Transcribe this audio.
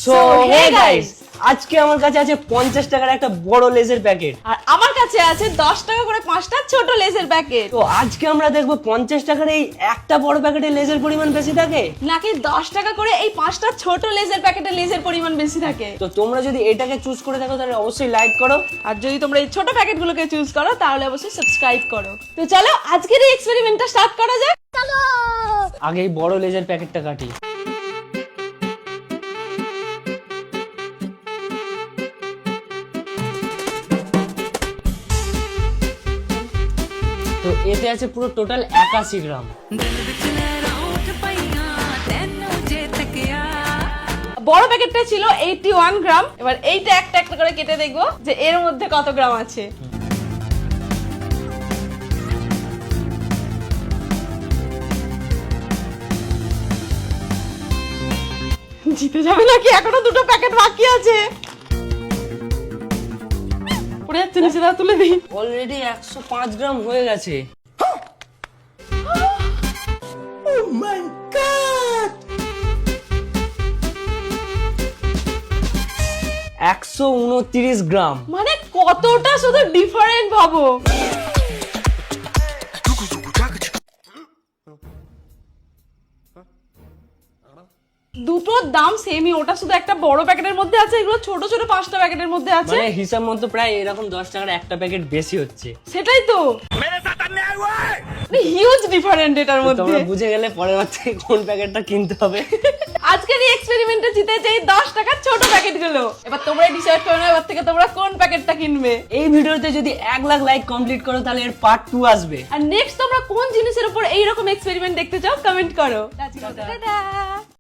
So hey guys, আজকে আমার কাছে আছে 50 টাকার একটা বড় লেজের প্যাকেট, আর আমার কাছে আছে 10 টাকা করে 5টা ছোট লেজের প্যাকেট। তো আজকে আমরা দেখবো 50 টাকার এই একটা বড় প্যাকেটে লেজের পরিমাণ বেশি থাকে নাকি 10 টাকা করে এই 5টা ছোট লেজের প্যাকেটে লেজের পরিমাণ বেশি থাকে। তো তোমরা যদি এটাকে চুজ করে থাকো তাহলে অবশ্যই লাইক করো, আর যদি তোমরা এই ছোট প্যাকেটগুলোকে চুজ করো তাহলে অবশ্যই সাবস্ক্রাইব করো। তো চলো আজকের এই এক্সপেরিমেন্টটা স্টার্ট করা যাক। চলো আগে এই বড় লেজের প্যাকেটটা কাটি। তো এতে আছে পুরো টোটাল 81 গ্রাম। বড় প্যাকেটটা ছিল 81 গ্রাম। এবার এইটা একটা একটা করে কেটে দেখবো যে এর মধ্যে কত গ্রাম আছে। জিতে যাবে নাকি? এখনো দুটো প্যাকেট বাকি আছে। পড়ে যাচ্ছে নিচে, দাও তুলে দিই। অলরেডি 105 গ্রাম হয়ে গেছে। 129 গ্রাম। মানে কতটা শুধু ডিফারেন্ট ভাবো। দুটোর দাম সেমই, ওটা শুধু একটা বড় প্যাকেটের মধ্যে আছে, এগুলো ছোট ছোট 5টা প্যাকেটের মধ্যে আছে। মানে হিসাব মতো প্রায় এরকম 10 টাকার একটা প্যাকেট বেশি হচ্ছে। সেটাই তো, হিউজ ডিফারেন্ট এটার মধ্যে। তোমরা বুঝে গেলে পরের বার থেকে কোন প্যাকেটটা কিনতে হবে। আজকের এই এক্সপেরিমেন্টে জিতেছে এই 10 টাকার ছোট প্যাকেটগুলো। এবার তোমরাই ডিসাইড করো না এবার থেকে তোমরা কোন প্যাকেটটা কিনবে। এই ভিডিওতে যদি 1 লাখ লাইক কমপ্লিট করো তাহলে এর পার্ট 2 আসবে। আর নেক্সট তোমরা কোন জিনিসের উপর এইরকম এক্সপেরিমেন্ট দেখতে চাও কমেন্ট করো। টাটা।